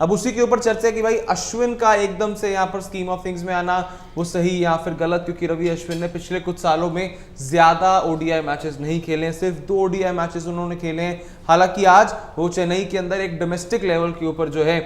अब उसी के ऊपर चर्चा है कि भाई अश्विन का एकदम से यहाँ पर स्कीम ऑफ थिंग्स में आना वो सही या फिर गलत, क्योंकि रवि अश्विन ने पिछले कुछ सालों में ज्यादा ओडीआई मैचेस नहीं खेले हैं, सिर्फ 2 ओडीआई मैचेस उन्होंने खेले हैं। हालांकि आज वो चेन्नई के अंदर एक डोमेस्टिक लेवल के ऊपर जो है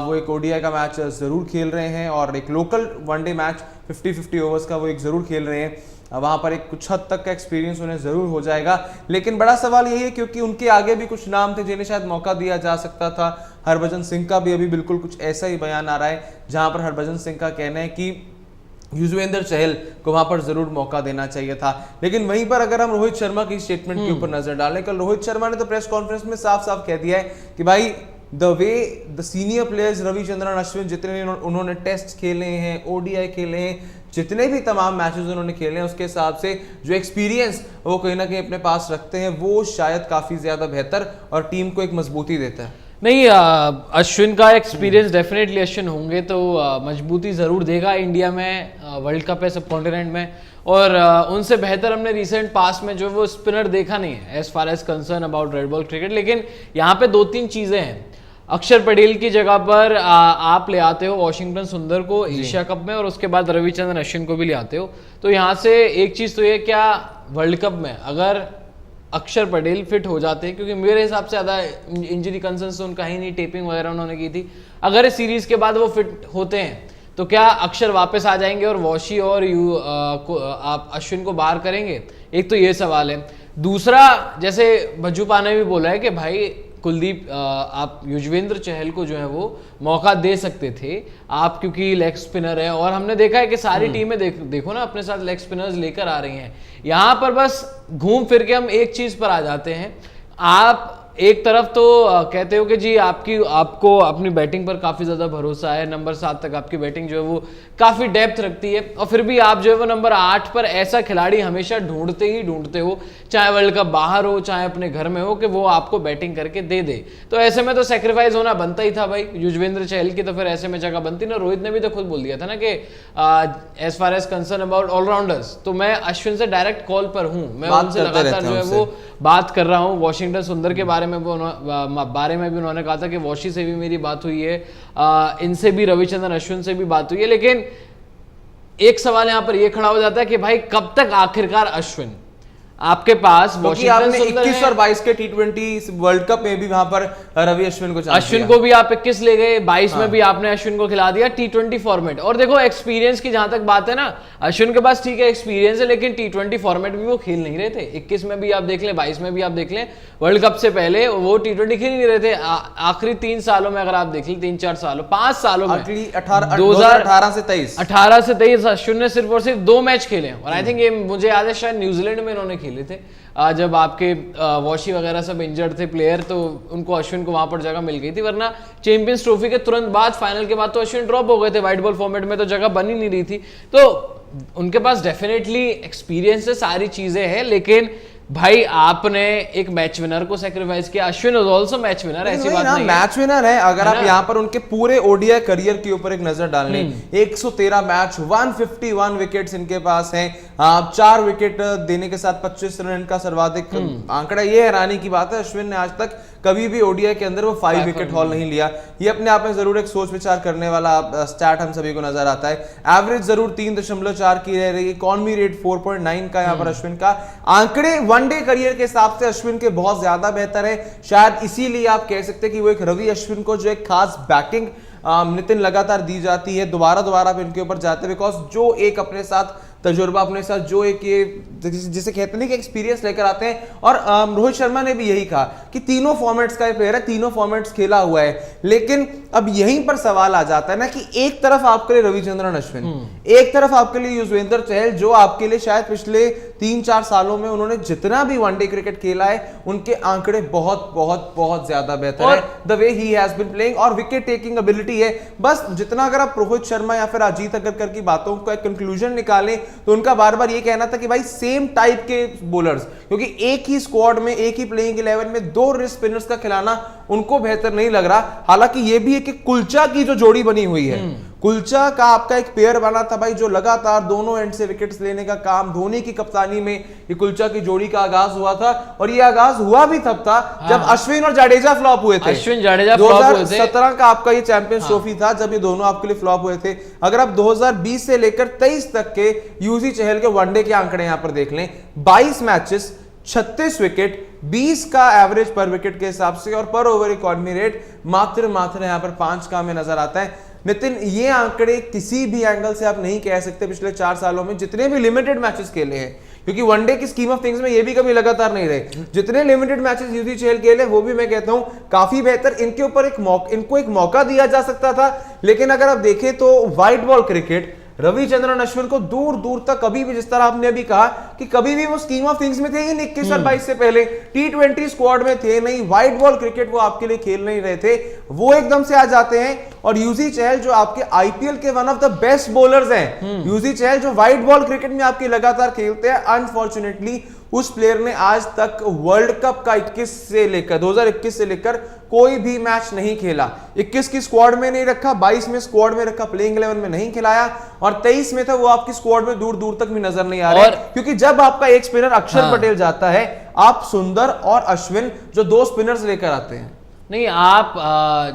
वो एक ओडीआई का मैच जरूर खेल रहे हैं और एक लोकल वनडे मैच 50-50 ओवर्स का वो एक जरूर खेल रहे हैं। वहां पर एक कुछ हद तक का एक्सपीरियंस उन्हें जरूर हो जाएगा, लेकिन बड़ा सवाल यही है क्योंकि उनके आगे भी कुछ नाम थे जिन्हें शायद मौका दिया जा सकता था। हरभजन सिंह का भी अभी बिल्कुल कुछ ऐसा ही बयान आ रहा है जहां पर हरभजन सिंह का कहना है कि युजवेंद्र चहल को वहां पर जरूर मौका देना चाहिए था। लेकिन वहीं पर अगर हम रोहित शर्मा की स्टेटमेंट के ऊपर नजर डालें, कल रोहित शर्मा ने तो प्रेस कॉन्फ्रेंस में साफ साफ कह दिया है कि भाई the way the senior players Ravichandran Ashwin जितने उन्होंने टेस्ट खेले हैं, ओडीआई खेले हैं, जितने भी तमाम मैचेस उन्होंने खेले हैं, उसके हिसाब से जो एक्सपीरियंस वो कहीं ना कहीं अपने पास रखते हैं वो शायद काफी ज्यादा बेहतर और टीम को एक मजबूती देता है। नहीं, अश्विन का एक्सपीरियंस डेफिनेटली अश्विन होंगे तो मजबूती ज़रूर देगा इंडिया में। वर्ल्ड कप है सब कॉन्टिनेंट में, और उनसे बेहतर हमने रिसेंट पास में जो वो स्पिनर देखा नहीं है as far as concern about red ball cricket. लेकिन यहाँ पे 2-3 चीज़ें हैं। अक्षर पटेल की जगह पर आप ले आते हो वॉशिंगटन सुंदर को एशिया कप में, और उसके बाद रविचंद्रन अश्विन को भी ले आते हो। तो यहाँ से एक चीज़ तो ये, क्या वर्ल्ड कप में अगर अक्षर पटेल फिट हो जाते हैं, क्योंकि मेरे हिसाब से ज़्यादा इंजरी कंसर्न तो उनका ही नहीं, टेपिंग वगैरह उन्होंने की थी, अगर इस सीरीज के बाद वो फिट होते हैं तो क्या अक्षर वापस आ जाएंगे और वॉशी और आप अश्विन को बाहर करेंगे? एक तो ये सवाल है। दूसरा, जैसे भज्जूपा ने भी बोला है कि भाई कुलदीप आप युजवेंद्र चहल को जो है वो मौका दे सकते थे आप, क्योंकि लेग स्पिनर है, और हमने देखा है कि सारी टीमें देखो ना अपने साथ लेग स्पिनर्स लेकर आ रही हैं। यहाँ पर बस घूम फिर के हम एक चीज पर आ जाते हैं। आप एक तरफ तो कहते हो कि जी आपको अपनी बैटिंग पर काफी ज्यादा भरोसा है, नंबर 7 तक आपकी बैटिंग जो है वो काफी डेप्थ रखती है, और फिर भी आप जो है वो नंबर 8 पर ऐसा खिलाड़ी हमेशा ढूंढते हो, चाहे वर्ल्ड कप बाहर हो चाहे अपने घर में हो, कि वो आपको बैटिंग करके दे दे। तो ऐसे में तो सेक्रीफाइस होना बनता ही था भाई युजवेंद्र चहल की, तो फिर ऐसे में जगह बनती ना। रोहित ने भी तो खुद बोल दिया था ना कि as far as concern about allrounders, तो मैं अश्विन से डायरेक्ट कॉल पर हूं, मैं उनसे लगातार जो है वो बात कर रहा हूँ। वॉशिंगटन सुंदर के बारे में भी उन्होंने कहा था कि वॉशी से भी मेरी बात हुई है, इनसे भी, रविचंद्रन अश्विन से भी बात हुई है। लेकिन एक सवाल यहां पर यह खड़ा हो जाता है कि भाई कब तक आखिरकार अश्विन आपके पास, आपने 21 और 22 के T20 वर्ल्ड कप में भी वहां पर रवि अश्विन को भी आप 21 ले गए, 22 में भी आपने अश्विन को खिला दिया T20 फॉर्मेट। और देखो एक्सपीरियंस की जहां तक बात है ना, अश्विन के पास ठीक है एक्सपीरियंस है, लेकिन T20 फॉर्मेट भी वो खेल नहीं रहे थे। 21 में भी आप देख लें, 22 में भी आप देख लें, वर्ल्ड कप से पहले वो T20 खेल नहीं रहे थे। आखिरी 3 सालों में अगर आप देख लें, 3-4 सालों 5 सालों में 2018 से 23 अश्विन ने सिर्फ और सिर्फ 2 मैच खेले, और आई थिंक ये मुझे याद है शायद न्यूजीलैंड में इन्होंने खेले थे, जब आपके वॉशी वगैरह सब इंजर्ड थे प्लेयर, तो उनको अश्विन को वहां पर जगह मिल गई थी। वरना चैंपियंस ट्रॉफी के तुरंत बाद, फाइनल के बाद तो अश्विन ड्रॉप हो गए थे, व्हाइट बॉल फॉर्मेट में तो जगह बन ही नहीं रही थी। तो उनके पास डेफिनेटली एक्सपीरियंस है, सारी चीजें हैं, लेकिन भाई आपने एक मैच विनर को सैक्रिफाइस किया। Ashwin is also match winner, ऐसी बात नहीं है, मैच विनर है। अगर आप यहाँ पर उनके पूरे ओडीआई करियर के ऊपर एक नजर डालने, 113 मैच, 151 विकेट्स इनके पास हैं, 4 विकेट देने के साथ 25 रन का सर्वाधिक आंकड़ा। ये हैरानी की बात है, अश्विन ने आज तक कभी भी ओडीआई के अंदर वो 5 विकेट हॉल नहीं लिया। ये अपने आप में जरूर एक सोच विचार करने वाला स्टैट हम सभी को नजर आता है। एवरेज जरूर 3.4 की रह रही, इकॉनमी रेट 4.9 का यहाँ पर अश्विन का। आंकड़े वनडे करियर के हिसाब से अश्विन के बहुत ज्यादा बेहतर है, शायद इसीलिए आप कह सकते हैं कि वो एक रवि अश्विन को जो एक खास बैटिंग नितिन लगातार दी जाती है, दोबारा इनके ऊपर जाते हैं, बिकॉज जो एक अपने साथ तजुर्बा, अपने साथ जो एक ये जिसे कहते हैं कि एक्सपीरियंस लेकर आते हैं। और रोहित शर्मा ने भी यही कहा कि तीनों फॉर्मेट्स का प्लेयर है, तीनों फॉर्मेट्स खेला हुआ है। लेकिन अब यहीं पर सवाल आ जाता है ना कि एक तरफ आपके लिए रविचंद्रन अश्विन, एक तरफ आपके लिए युजवेंद्र चहल, जो आपके लिए शायद पिछले 3-4 सालों में उन्होंने जितना भी वनडे क्रिकेट खेला है उनके आंकड़े बहुत बहुत बहुत ज्यादा बेहतर है, the way he has been playing, और विकेट टेकिंग एबिलिटी है। बस जितना अगर आप रोहित शर्मा या फिर अजीत अग्रकर की बातों का एक कंक्लूजन निकालें तो उनका बार बार ये कहना था कि भाई सेम टाइप के बॉलर्स, क्योंकि एक ही स्क्वाड में, एक ही प्लेइंग 11 में 2 रिस्ट स्पिनर्स का खिलाना उनको बेहतर नहीं लग रहा। हालांकि ये भी है कि कुलचा की जो जोड़ी बनी हुई है कुलचा का आपका एक पेयर बना था भाई, जो लगातार दोनों एंड से विकेट्स लेने का काम, धोनी की कप्तानी में ये कुलचा की जोड़ी का आगाज हुआ था। और ये आगाज हुआ भी तब था जब अश्विन और जाडेजा फ्लॉप हुए थे। अश्विन जाडेजा फ्लॉप हुए थे। 2017 का आपका ये चैंपियंस ट्रॉफी था जब ये दोनों आपके लिए फ्लॉप हुए थे। अगर आप 2020 से लेकर 23 तक के यूजी चहल के वनडे के आंकड़े यहां पर देख लें, 22 मैचेस, 36 विकेट, 20 का एवरेज पर विकेट के हिसाब से, और पर ओवर इकॉनमी रेट मात्र यहां पर 5 का हमें नजर आता है। नितिन, ये आंकड़े किसी भी एंगल से आप नहीं कह सकते पिछले 4 सालों में जितने भी लिमिटेड मैचेस खेले हैं, क्योंकि वनडे की स्कीम ऑफ थिंग्स में ये भी कभी लगातार नहीं रहे। जितने लिमिटेड मैचेस यूजी चहल खेले वो भी मैं कहता हूं काफी बेहतर। इनके ऊपर इनको एक मौका दिया जा सकता था, लेकिन अगर आप देखें तो white ball cricket Ravichandran Ashwin को दूर दूर तक कभी भी, जिस तरह आपने अभी कहा कि कभी भी वो स्कीम ऑफ थिंग्स में थे ही नहीं 21 और 22 से पहले, T20 स्क्वाड में थे नहीं, व्हाइट बॉल क्रिकेट वो आपके लिए खेल नहीं रहे थे, वो एकदम से आ जाते हैं। और यूजी चहल जो आपके आईपीएल के one of the best bowlers हैं, यूजी चहल जो व्हाइट बॉल क्रिकेट में आपके लगातार खेलते हैं, अनफॉर्चुनेटली उस प्लेयर ने आज तक वर्ल्ड कप का 2021 से लेकर कोई भी मैच नहीं खेला। 21 की स्क्वाड में नहीं रखा, 22 में स्क्वाड में रखा, प्लेइंग 11 में नहीं खिलाया, और 23 में था वो आपकी स्क्वाड में दूर दूर तक भी नजर नहीं आ रहा, क्योंकि जब आपका एक स्पिनर अक्षर पटेल जाता है, आप सुंदर और अश्विन जो 2 स्पिनर्स लेकर आते हैं। नहीं, आप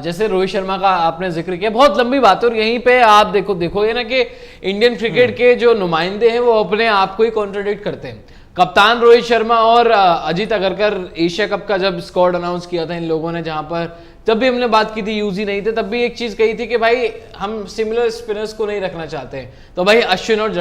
जैसे रोहित शर्मा का आपने जिक्र किया, बहुत लंबी बात है, और यहीं पे आप देखोगे ना कि इंडियन क्रिकेट के जो नुमाइंदे हैं वो अपने आप को ही कॉन्ट्रडिक्ट करते हैं। कप्तान रोहित शर्मा और अजीत अगरकर एशिया कप का जब स्क्वाड अनाउंस किया था इन लोगों ने, जहां पर जब भी हमने बात की थी यूजी नहीं थे, तब भी एक चीज कही थी कि भाई हम सिमिलर स्पिनर्स को नहीं रखना चाहते हैं। तो भाई अश्विन और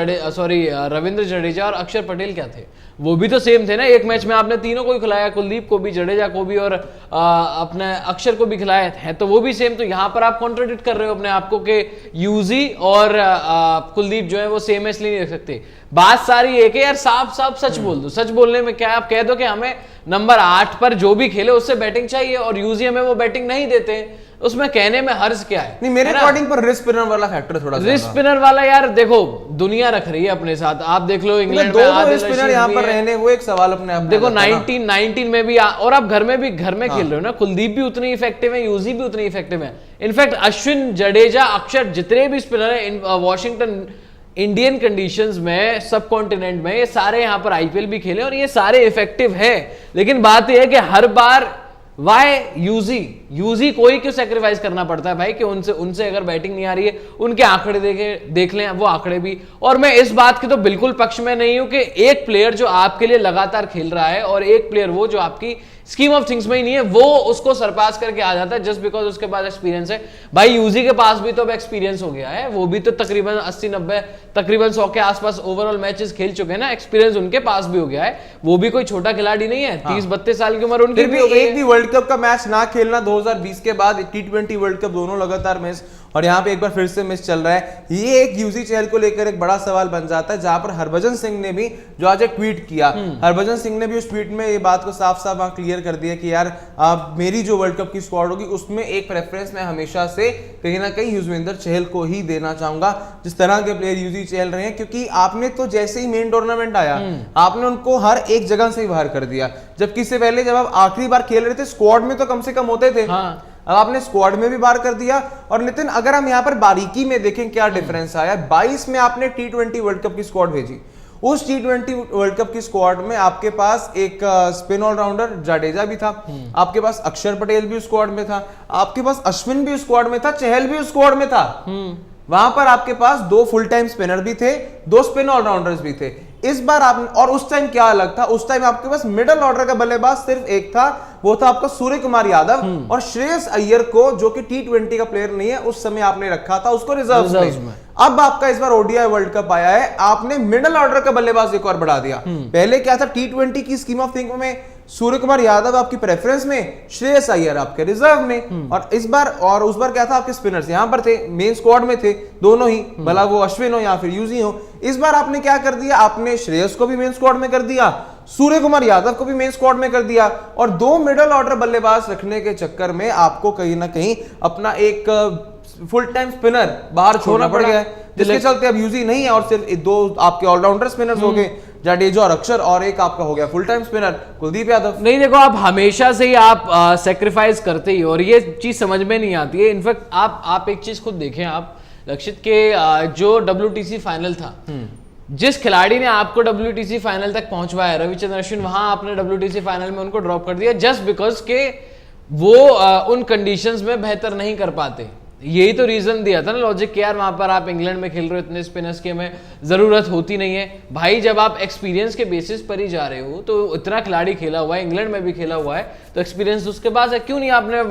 रविंद्र जडेजा और अक्षर पटेल क्या थे, वो भी तो सेम थे ना। एक मैच में आपने तीनों को ही खिलाया, कुलदीप को भी, जडेजा को भी, और अपने अक्षर को भी खिलाया है, तो वो भी सेम। तो यहाँ पर आप कॉन्ट्रडिक्ट कर रहे हो अपने आप को कि यूजी और कुलदीप जो है वो सेम है इसलिए नहीं रख सकते। बात सारी एक है यार, साफ साफ सच बोल दो। सच बोलने में क्या, आप कह दो कि हमें नंबर 8 पर जो भी खेले उससे बैटिंग चाहिए, और यूजी में वो बैटिंग नहीं देते, उसमें कहने में हर्ज क्या है? नहीं, मेरे अकॉर्डिंग पर रिस्ट स्पिनर वाला फैक्टर थोड़ा रिस्ट स्पिनर वाला, यार देखो दुनिया रख रही है अपने साथ। आप देख लो इंग्लैंड में आदिल स्पिनर यहाँ पर रहने, वो एक सवाल अपने आप। देखो 19 में भी, और आप घर में खेल रहे हो ना, कुलदीप भी उतनी इफेक्टिव है, यूजी भी उतनी इफेक्टिव है। इनफैक्ट अश्विन, जडेजा, अक्षर, जितने भी स्पिनर है वॉशिंगटन इंडियन कंडीशंस में, सब कॉन्टिनेंट में, ये सारे यहाँ पर आईपीएल भी खेले और ये सारे इफेक्टिव है। लेकिन बात यह है कि हर बार वाई यूजी कोई क्यों सेक्रीफाइस करना पड़ता है भाई, कि उनसे अगर बैटिंग नहीं आ रही है, उनके आंकड़े देख लें वो आंकड़े भी। और मैं इस बात के तो बिल्कुल पक्ष में नहीं हूं कि एक प्लेयर जो आपके लिए लगातार खेल रहा है और एक प्लेयर वो जो आपकी स्कीम ऑफ थिंग्स में ही नहीं है, वो उसको सरपास करके आ जाता है जस्ट बिकॉज उसके पास एक्सपीरियंस है। भाई यूजी के पास भी तो अब एक्सपीरियंस हो गया है, वो भी तो तकरीबन 80-90 तकरीबन 100 के आसपास ओवरऑल मैचेस खेल चुके हैं ना, एक्सपीरियंस उनके पास भी हो गया है। वो भी कोई छोटा खिलाड़ी नहीं है, 30-32 साल की उम्र उनकी भी हो गई है। एक भी वर्ल्ड कप का मैच ना खेलना 2020 के बाद, T20 वर्ल्ड कप दोनों लगातार मिस, और यहाँ पे एक बार फिर से मिस चल रहा है। ये एक यूजी चहल को लेकर एक बड़ा सवाल बन जाता है, जहां पर हरभजन सिंह ने भी जो आज एक ट्वीट किया, हरभजन सिंह ने भी उस ट्वीट में ये बात को साफ साफ क्लियर कर दिया कि यार मेरी जो वर्ल्ड कप की स्क्वाड होगी उसमें एक प्रेफरेंस मैं हमेशा से कहीं ना कहीं युजवेंद्र चहल को ही देना चाहूंगा, जिस तरह के प्लेयर यूजी चहल रहे हैं। क्योंकि आपने तो जैसे ही मेन टूर्नामेंट आया, आपने उनको हर एक जगह से ही बाहर कर दिया, जबकि इससे पहले जब आप आखिरी बार खेल रहे थे स्क्वाड में तो कम से कम होते थे। अब आपने स्क्वाड में भी बाहर कर दिया। और नितिन, अगर हम यहाँ पर बारीकी में देखें क्या डिफरेंस आया, 22 में आपने T20 वर्ल्ड कप की स्क्वाड भेजी, उस T20 वर्ल्ड कप की स्क्वाड में आपके पास एक स्पिन ऑलराउंडर जाडेजा भी था, आपके पास अक्षर पटेल भी उस स्क्वाड में था, आपके पास अश्विन भी उस स्क्वाड में था, चहल भी उस स्क्वाड में था। वहां पर आपके पास 2 फुल टाइम स्पिनर भी थे, 2 स्पिन ऑलराउंडर्स भी थे। इस बार आपने, और उस टाइम क्या अलग था, उस टाइम आपके पास मिडिल ऑर्डर का बल्लेबाज सिर्फ एक था, वो था आपका सूर्य कुमार यादव, और श्रेयस अय्यर को, जो कि T20 का प्लेयर नहीं है, उस समय आपने रखा था उसको रिजर्व में। अब आपका इस बार ओडीआई वर्ल्ड कप आया है, आपने मिडिल ऑर्डर का बल्लेबाज एक और बढ़ा दिया। पहले क्या था, T20 की स्कीम ऑफ थिंक में सूर्य कुमार यादव आपकी प्रेफरेंस में, श्रेयस अय्यर आपके रिजर्व में, और इस बार और उस बार क्या था, आपके स्पिनर्स यहां पर थे, मेन स्क्वाड में थे दोनों ही, भला वो अश्विन हो या फिर यूजी हो। इस बार आपने क्या कर दिया, आपने श्रेयस को भी मेन स्क्वाड में कर दिया, सूर्य कुमार यादव को भी मेन स्क्वाड में कर दिया, और 2 मिडिल ऑर्डर बल्लेबाज रखने के चक्कर में आपको कहीं ना कहीं अपना एक फुल टाइम स्पिनर बाहर छोड़ना पड़ गया है, जिसके चलते अब यूजी नहीं है, और सिर्फ 2 आपके ऑलराउंडर स्पिनर्स हो गए, जाडेजा और अक्षर, और एक आपका हो गया full time spinner Kuldeep Yadav. नहीं देखो, आप हमेशा से ही आप सेक्रीफाइस करते ही, और ये चीज समझ में नहीं आती है। इनफैक्ट आप एक चीज खुद देखें, आप लक्षित के जो WTC फाइनल था, जिस खिलाड़ी ने आपको WTC फाइनल तक पहुंचवाया, रविचंद्रन अश्विन, वहां आपने WTC फाइनल में उनको ड्रॉप कर दिया जस्ट बिकॉज के वो उन कंडीशंस में बेहतर नहीं कर पाते। यही तो रीजन दिया था ना लॉजिक कि यार वहां पर आप इंग्लैंड में खेल रहे हो, इतने स्पिनर्स की हमें जरूरत होती नहीं है। भाई जब आप एक्सपीरियंस के बेसिस पर ही जा रहे हो तो इतना खिलाड़ी खेला हुआ है, इंग्लैंड में भी खेला हुआ है, तो एक्सपीरियंस उसके पास है, क्यों नहीं आपने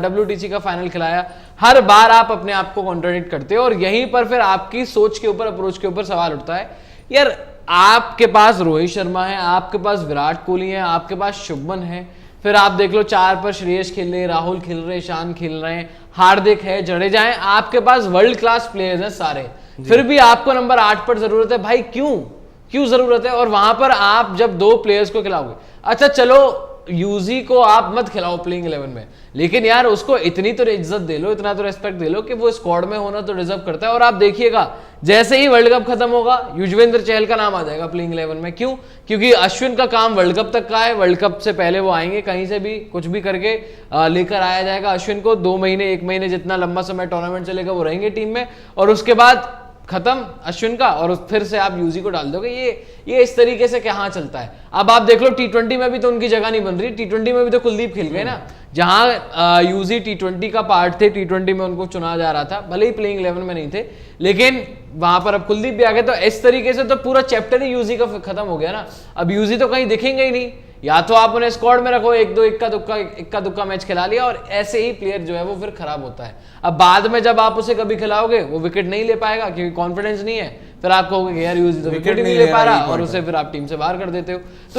WTC का फाइनल खिलाया? हर बार आप अपने आप को कॉन्ट्राडिक्ट करते हो और यहीं पर फिर आपकी सोच के ऊपर, अप्रोच के ऊपर सवाल उठता है। यार आपके पास रोहित शर्मा है, आपके पास विराट कोहली है, आपके पास शुभमन है, फिर आप देख लो 4 पर श्रेयस खेल रहे, राहुल खेल रहे, ईशान खेल रहे हैं, हार्दिक है, जडेजा है, आपके पास वर्ल्ड क्लास प्लेयर्स हैं सारे, फिर भी आपको नंबर 8 पर जरूरत है। भाई क्यों जरूरत है? और वहां पर आप जब 2 प्लेयर्स को खिलाओगे, अच्छा चलो यूजी को आप मत खिलाओ प्लेइंग 11 में, लेकिन यार उसको इतनी तो इज्जत दे लो, इतना तो रेस्पेक्ट दे लो कि वो स्क्वाड में होना तो डिजर्व करता है। और आप देखिएगा जैसे ही वर्ल्ड कप खत्म होगा युजवेंद्र चहल का नाम आ जाएगा प्लेइंग 11 में। क्यों? क्योंकि अश्विन का काम वर्ल्ड कप तक का है, वर्ल्ड कप से पहले वो आएंगे, कहीं से भी कुछ भी करके लेकर आया जाएगा अश्विन को। 2 महीने 1 महीने जितना लंबा समय टूर्नामेंट चलेगा वो रहेंगे टीम में, और उसके बाद खत्म अश्विन का, और फिर से आप यूजी को डाल दोगे। ये इस तरीके से कहाँ चलता है? अब आप देख लो T20 में भी तो उनकी जगह नहीं बन रही। T20 में भी तो कुलदीप खेल गए ना, जहां यूजी T20 का पार्ट थे, T20 में उनको चुना जा रहा था, भले ही प्लेइंग 11 में नहीं थे, लेकिन वहां पर अब कुलदीप भी आ गए। तो इस तरीके से तो पूरा चैप्टर ही यूजी का खत्म हो गया ना। अब यूजी तो कहीं दिखेंगे ही नहीं, या तो आप उन्हें स्क्वाड में रखो, 1-2 इक्का दुक्का मैच खिला लिया, और ऐसे ही प्लेयर जो है वो फिर खराब होता है। अब बाद में जब आप उसे कभी खिलाओगे वो विकेट नहीं ले पाएगा क्योंकि कॉन्फिडेंस नहीं है, फिर आप कहोगे यार यूजी तो विकेट नहीं ले पा रहा, और उसे फिर आप टीम से बाहर कर देते हो। तो